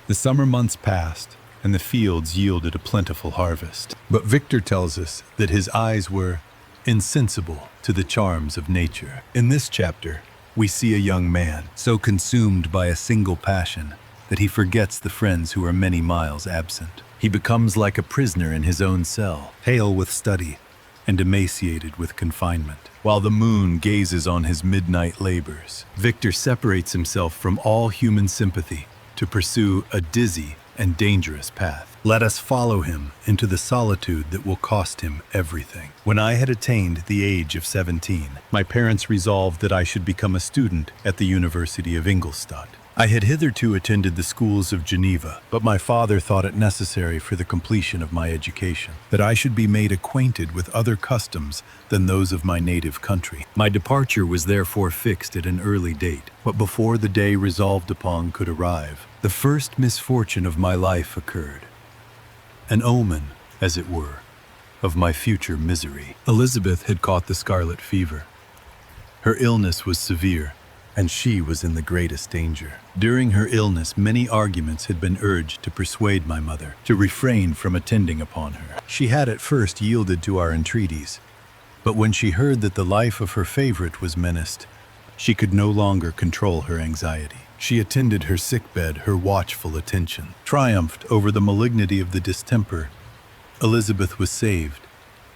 The summer months passed, and the fields yielded a plentiful harvest. But Victor tells us that his eyes were insensible to the charms of nature. In this chapter, we see a young man so consumed by a single passion that he forgets the friends who are many miles absent. He becomes like a prisoner in his own cell, pale with study and emaciated with confinement. While the moon gazes on his midnight labors, Victor separates himself from all human sympathy to pursue a dizzy and dangerous path. Let us follow him into the solitude that will cost him everything. When I had attained the age of 17, my parents resolved that I should become a student at the University of Ingolstadt. I had hitherto attended the schools of Geneva, but my father thought it necessary for the completion of my education that I should be made acquainted with other customs than those of my native country. My departure was therefore fixed at an early date, but before the day resolved upon could arrive, the first misfortune of my life occurred. An omen, as it were, of my future misery. Elizabeth had caught the scarlet fever. Her illness was severe, and she was in the greatest danger. During her illness, many arguments had been urged to persuade my mother to refrain from attending upon her. She had at first yielded to our entreaties, but when she heard that the life of her favorite was menaced, she could no longer control her anxiety. She attended her sickbed, her watchful attention triumphed over the malignity of the distemper. Elizabeth was saved,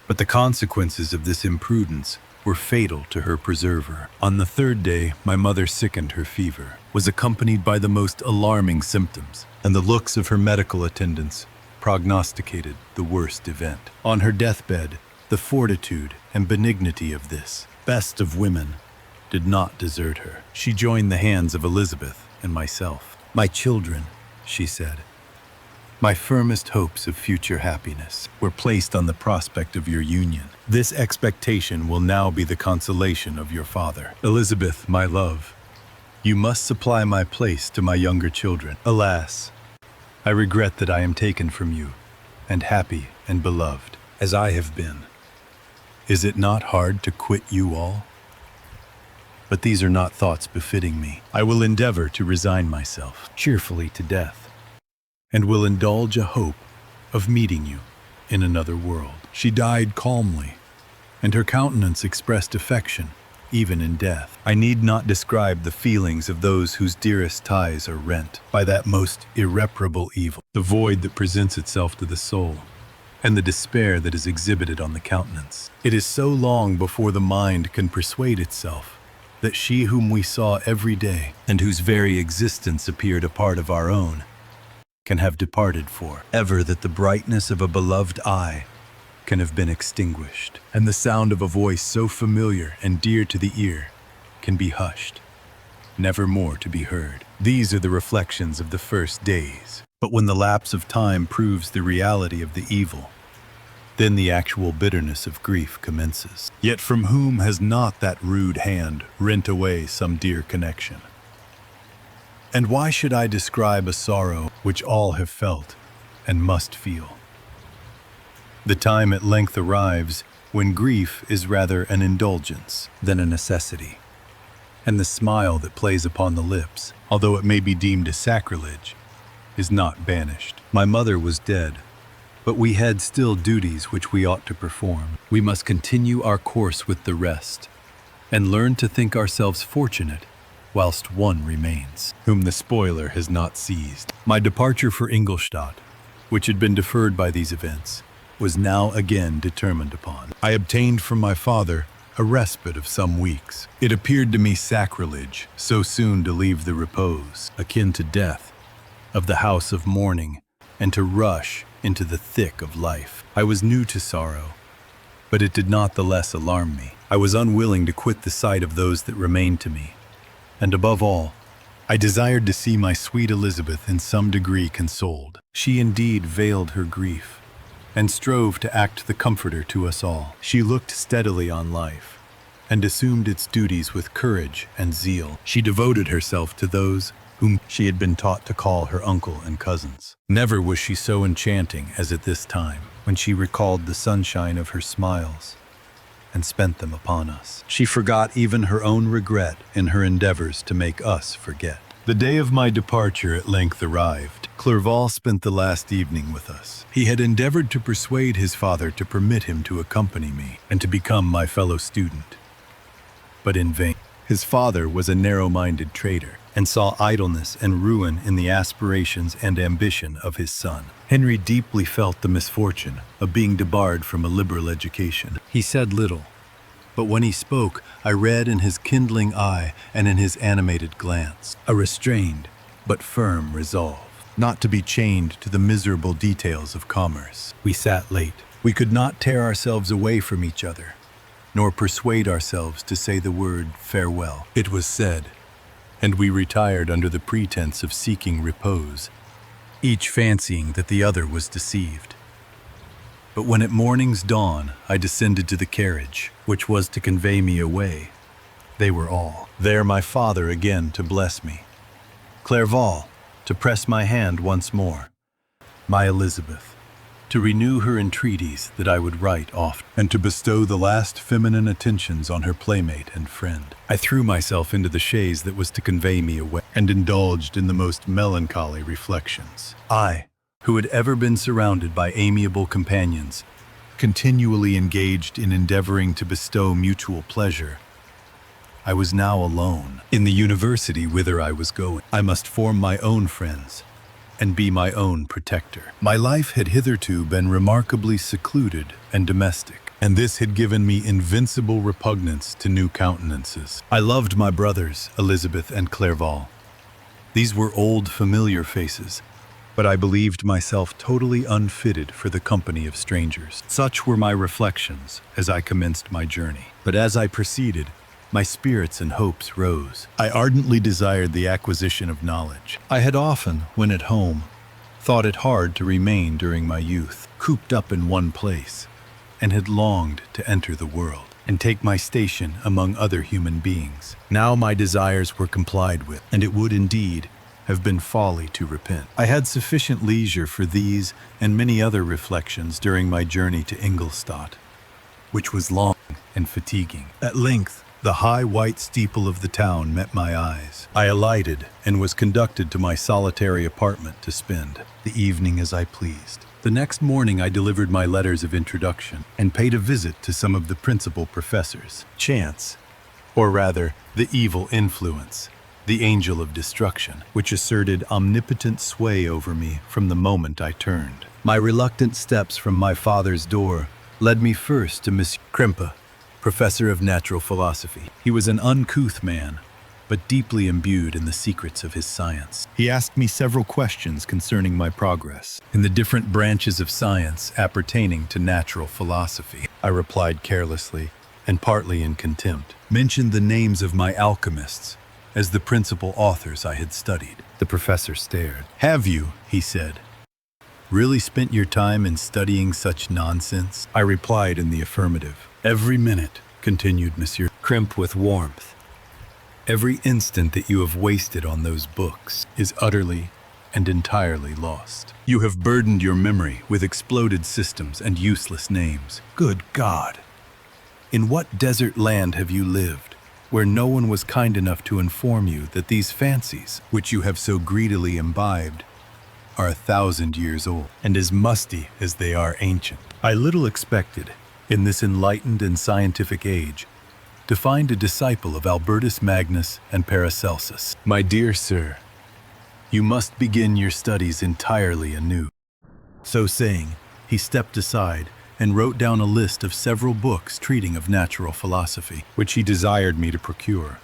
but the consequences of this imprudence were fatal to her preserver. On the third day, my mother sickened. Her fever was accompanied by the most alarming symptoms, and the looks of her medical attendants prognosticated the worst event. On her deathbed, the fortitude and benignity of this best of women did not desert her. She joined the hands of Elizabeth and myself. "My children," she said, "my firmest hopes of future happiness were placed on the prospect of your union. This expectation will now be the consolation of your father. Elizabeth, my love, you must supply my place to my younger children. Alas, I regret that I am taken from you, and happy and beloved as I have been. Is it not hard to quit you all? But these are not thoughts befitting me. I will endeavor to resign myself cheerfully to death, and will indulge a hope of meeting you in another world." She died calmly, and her countenance expressed affection, even in death. I need not describe the feelings of those whose dearest ties are rent by that most irreparable evil, the void that presents itself to the soul, and the despair that is exhibited on the countenance. It is so long before the mind can persuade itself that she whom we saw every day, and whose very existence appeared a part of our own, can have departed for ever, that the brightness of a beloved eye can have been extinguished, and the sound of a voice so familiar and dear to the ear can be hushed, never more to be heard. These are the reflections of the first days. But when the lapse of time proves the reality of the evil, then the actual bitterness of grief commences. Yet from whom has not that rude hand rent away some dear connection? And why should I describe a sorrow which all have felt and must feel? The time at length arrives when grief is rather an indulgence than a necessity, and the smile that plays upon the lips, although it may be deemed a sacrilege, is not banished. My mother was dead, but we had still duties which we ought to perform. We must continue our course with the rest, and learn to think ourselves fortunate whilst one remains, whom the spoiler has not seized. My departure for Ingolstadt, which had been deferred by these events, was now again determined upon. I obtained from my father a respite of some weeks. It appeared to me sacrilege so soon to leave the repose, akin to death, of the house of mourning, and to rush into the thick of life. I was new to sorrow, but it did not the less alarm me. I was unwilling to quit the sight of those that remained to me, and above all, I desired to see my sweet Elizabeth in some degree consoled. She indeed veiled her grief, and strove to act the comforter to us all. She looked steadily on life, and assumed its duties with courage and zeal. She devoted herself to those whom she had been taught to call her uncle and cousins. Never was she so enchanting as at this time, when she recalled the sunshine of her smiles and spent them upon us. She forgot even her own regret in her endeavors to make us forget. The day of my departure at length arrived. Clerval spent the last evening with us. He had endeavored to persuade his father to permit him to accompany me and to become my fellow student, but in vain. His father was a narrow-minded trader and saw idleness and ruin in the aspirations and ambition of his son. Henry deeply felt the misfortune of being debarred from a liberal education. He said little, but when he spoke, I read in his kindling eye and in his animated glance a restrained but firm resolve, not to be chained to the miserable details of commerce. We sat late. We could not tear ourselves away from each other, nor persuade ourselves to say the word farewell. It was said, and we retired under the pretense of seeking repose, each fancying that the other was deceived. But when at morning's dawn I descended to the carriage, which was to convey me away, they were all. There my father again to bless me, Clerval to press my hand once more, my Elizabeth to renew her entreaties that I would write oft, and to bestow the last feminine attentions on her playmate and friend. I threw myself into the chaise that was to convey me away, and indulged in the most melancholy reflections. I, who had ever been surrounded by amiable companions, continually engaged in endeavoring to bestow mutual pleasure, I was now alone. In the university whither I was going, I must form my own friends and be my own protector. My life had hitherto been remarkably secluded and domestic, and this had given me invincible repugnance to new countenances. I loved my brothers, Elizabeth and Clerval. These were old, familiar faces, but I believed myself totally unfitted for the company of strangers. Such were my reflections as I commenced my journey. But as I proceeded, my spirits and hopes rose. I ardently desired the acquisition of knowledge. I had often, when at home, thought it hard to remain during my youth, cooped up in one place, and had longed to enter the world and take my station among other human beings. Now my desires were complied with, and it would indeed have been folly to repent. I had sufficient leisure for these and many other reflections during my journey to Ingolstadt, which was long and fatiguing. At length, the high white steeple of the town met my eyes. I alighted and was conducted to my solitary apartment to spend the evening as I pleased. The next morning I delivered my letters of introduction and paid a visit to some of the principal professors. Chance, or rather the evil influence, the angel of destruction, which asserted omnipotent sway over me from the moment I turned. My reluctant steps from my father's door led me first to Monsieur Krempe, professor of natural philosophy. He was an uncouth man, but deeply imbued in the secrets of his science. He asked me several questions concerning my progress in the different branches of science appertaining to natural philosophy. I replied carelessly, and partly in contempt, mentioned the names of my alchemists as the principal authors I had studied. The professor stared. "Have you," he said, "really spent your time in studying such nonsense?" I replied in the affirmative. "Every minute," continued Monsieur Krempe with warmth, "every instant that you have wasted on those books is utterly and entirely lost. You have burdened your memory with exploded systems and useless names. Good God! In what desert land have you lived, where no one was kind enough to inform you that these fancies, which you have so greedily imbibed, are 1,000 years old, and as musty as they are ancient? I little expected, in this enlightened and scientific age, to find a disciple of Albertus Magnus and Paracelsus. My dear sir, you must begin your studies entirely anew." So saying, he stepped aside and wrote down a list of several books treating of natural philosophy, which he desired me to procure,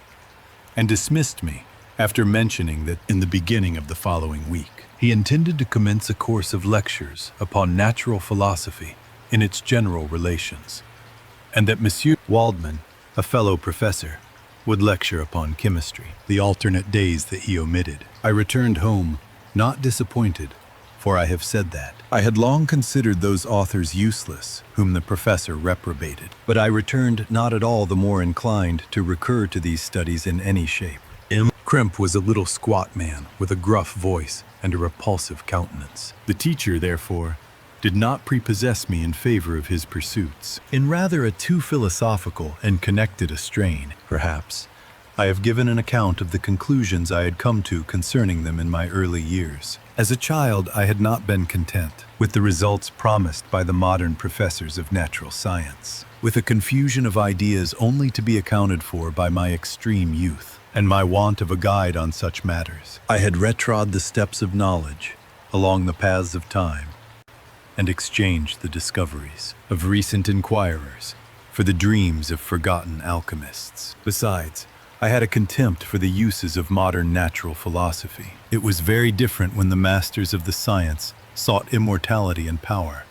and dismissed me after mentioning that in the beginning of the following week he intended to commence a course of lectures upon natural philosophy in its general relations, and that Monsieur Waldman, a fellow professor, would lecture upon chemistry, the alternate days that he omitted. I returned home, not disappointed, for I have said that. I had long considered those authors useless whom the professor reprobated, but I returned not at all the more inclined to recur to these studies in any shape. M. Krempe was a little squat man with a gruff voice and a repulsive countenance. The teacher, therefore, did not prepossess me in favor of his pursuits. In rather a too philosophical and connected a strain, perhaps, I have given an account of the conclusions I had come to concerning them in my early years. As a child, I had not been content with the results promised by the modern professors of natural science, with a confusion of ideas only to be accounted for by my extreme youth and my want of a guide on such matters. I had retrod the steps of knowledge along the paths of time and exchanged the discoveries of recent inquirers for the dreams of forgotten alchemists. Besides, I had a contempt for the uses of modern natural philosophy. It was very different when the masters of the science sought immortality and power.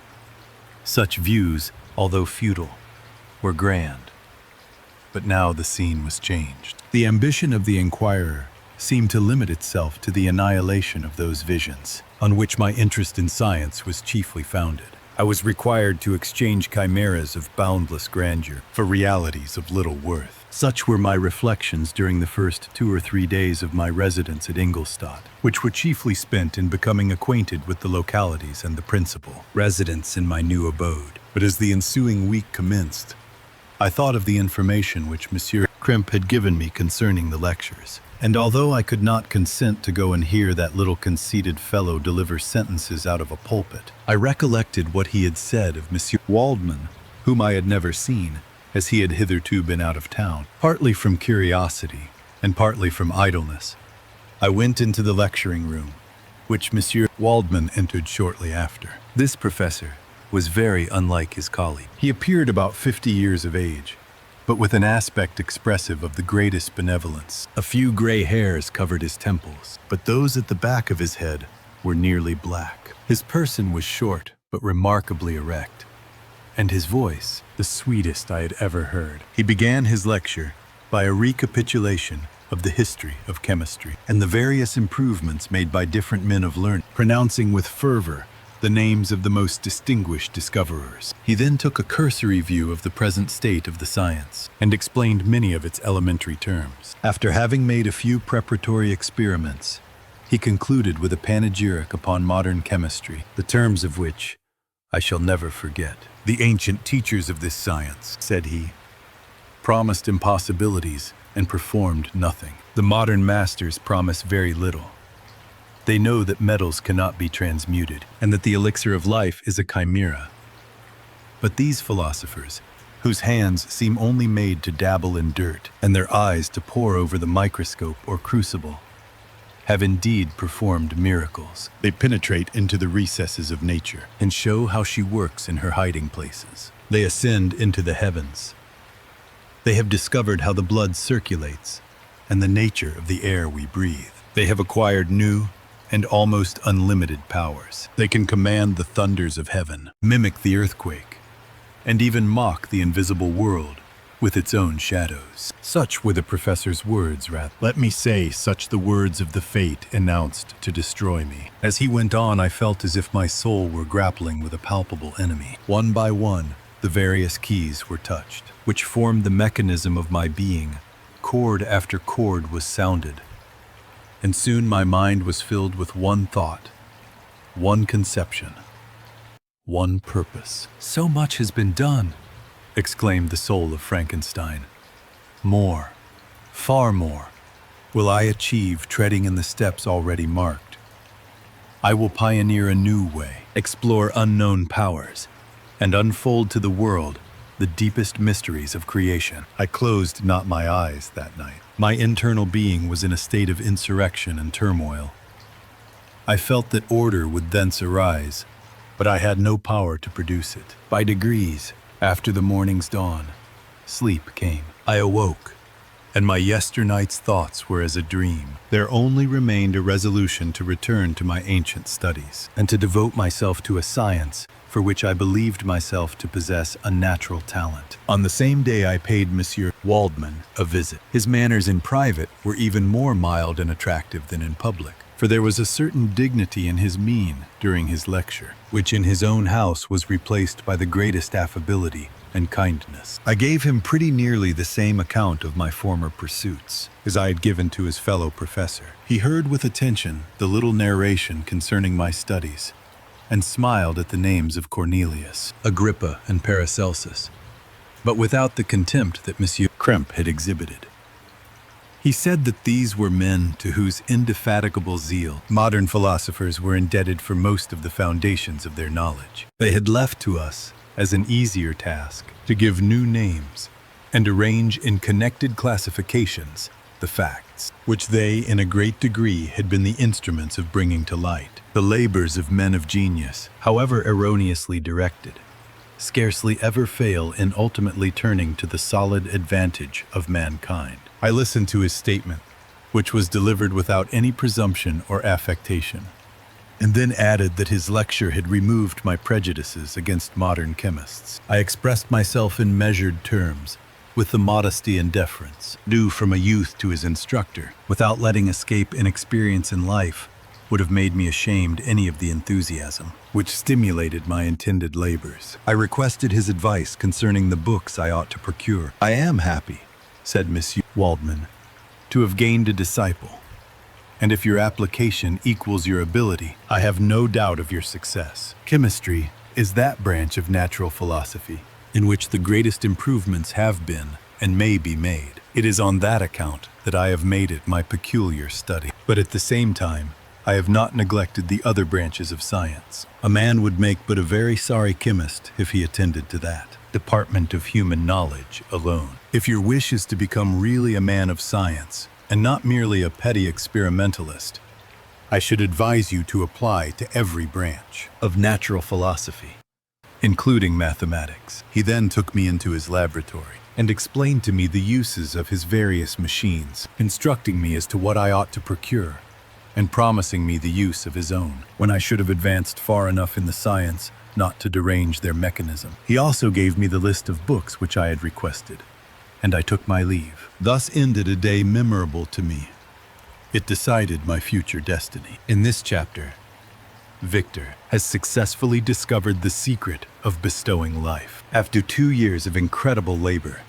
Such views, although futile, were grand. But now the scene was changed. The ambition of the inquirer seemed to limit itself to the annihilation of those visions on which my interest in science was chiefly founded. I was required to exchange chimeras of boundless grandeur for realities of little worth. Such were my reflections during the first 2 or 3 days of my residence at Ingolstadt, which were chiefly spent in becoming acquainted with the localities and the principal residents in my new abode. But as the ensuing week commenced, I thought of the information which Monsieur Kremp had given me concerning the lectures, and although I could not consent to go and hear that little conceited fellow deliver sentences out of a pulpit, I recollected what he had said of Monsieur Waldman, whom I had never seen, as he had hitherto been out of town. Partly from curiosity, and partly from idleness, I went into the lecturing room, which Monsieur Waldman entered shortly after. This professor was very unlike his colleague. He appeared about 50 years of age, but with an aspect expressive of the greatest benevolence. A few gray hairs covered his temples, but those at the back of his head were nearly black. His person was short, but remarkably erect, and his voice the sweetest I had ever heard. He began his lecture by a recapitulation of the history of chemistry and the various improvements made by different men of learning, pronouncing with fervor the names of the most distinguished discoverers. He then took a cursory view of the present state of the science and explained many of its elementary terms. After having made a few preparatory experiments, he concluded with a panegyric upon modern chemistry, the terms of which I shall never forget. The ancient teachers of this science, said he, promised impossibilities and performed nothing. The modern masters promise very little. They know that metals cannot be transmuted and that the elixir of life is a chimera. But these philosophers, whose hands seem only made to dabble in dirt and their eyes to pore over the microscope or crucible, have indeed performed miracles. They penetrate into the recesses of nature and show how she works in her hiding places. They ascend into the heavens. They have discovered how the blood circulates and the nature of the air we breathe. They have acquired new and almost unlimited powers. They can command the thunders of heaven, mimic the earthquake, and even mock the invisible world with its own shadows. Such were the professor's words, rather. Let me say, such the words of the fate announced to destroy me. As he went on, I felt as if my soul were grappling with a palpable enemy. One by one, the various keys were touched, which formed the mechanism of my being. Chord after chord was sounded, and soon my mind was filled with one thought, one conception, one purpose. So much has been done, exclaimed the soul of Frankenstein. More, far more, will I achieve treading in the steps already marked. I will pioneer a new way, explore unknown powers, and unfold to the world the deepest mysteries of creation. I closed not my eyes that night. My internal being was in a state of insurrection and turmoil. I felt that order would thence arise, but I had no power to produce it. By degrees, after the morning's dawn, sleep came. I awoke, and my yesternight's thoughts were as a dream. There only remained a resolution to return to my ancient studies, and to devote myself to a science for which I believed myself to possess a natural talent. On the same day I paid Monsieur Waldman a visit. His manners in private were even more mild and attractive than in public, for there was a certain dignity in his mien during his lecture, which in his own house was replaced by the greatest affability and kindness. I gave him pretty nearly the same account of my former pursuits as I had given to his fellow professor. He heard with attention the little narration concerning my studies, and smiled at the names of Cornelius, Agrippa, and Paracelsus, but without the contempt that Monsieur Kremp had exhibited. He said that these were men to whose indefatigable zeal modern philosophers were indebted for most of the foundations of their knowledge. They had left to us, as an easier task, to give new names and arrange in connected classifications the facts, which they, in a great degree, had been the instruments of bringing to light. The labors of men of genius, however erroneously directed, scarcely ever fail in ultimately turning to the solid advantage of mankind. I listened to his statement, which was delivered without any presumption or affectation, and then added that his lecture had removed my prejudices against modern chemists. I expressed myself in measured terms, with the modesty and deference due from a youth to his instructor, without letting escape an experience in life would have made me ashamed any of the enthusiasm which stimulated my intended labors. I requested his advice concerning the books I ought to procure. I am happy, said Monsieur Waldman, to have gained a disciple, and if your application equals your ability, I have no doubt of your success. Chemistry is that branch of natural philosophy in which the greatest improvements have been and may be made. It is on that account that I have made it my peculiar study. But at the same time, I have not neglected the other branches of science. A man would make but a very sorry chemist if he attended to that department of human knowledge alone. If your wish is to become really a man of science, and not merely a petty experimentalist, I should advise you to apply to every branch of natural philosophy, including mathematics. He then took me into his laboratory and explained to me the uses of his various machines, instructing me as to what I ought to procure, and promising me the use of his own, when I should have advanced far enough in the science not to derange their mechanism. He also gave me the list of books which I had requested, and I took my leave. Thus ended a day memorable to me. It decided my future destiny. In this chapter, Victor has successfully discovered the secret of bestowing life. After 2 years of incredible labor,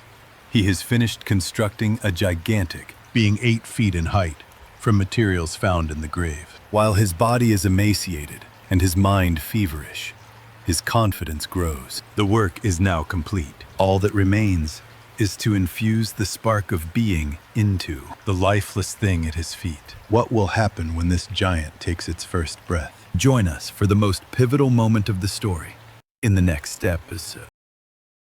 he has finished constructing a gigantic, being 8 feet in height, from materials found in the grave. While his body is emaciated and his mind feverish, his confidence grows. The work is now complete. All that remains is to infuse the spark of being into the lifeless thing at his feet. What will happen when this giant takes its first breath? Join us for the most pivotal moment of the story in the next episode.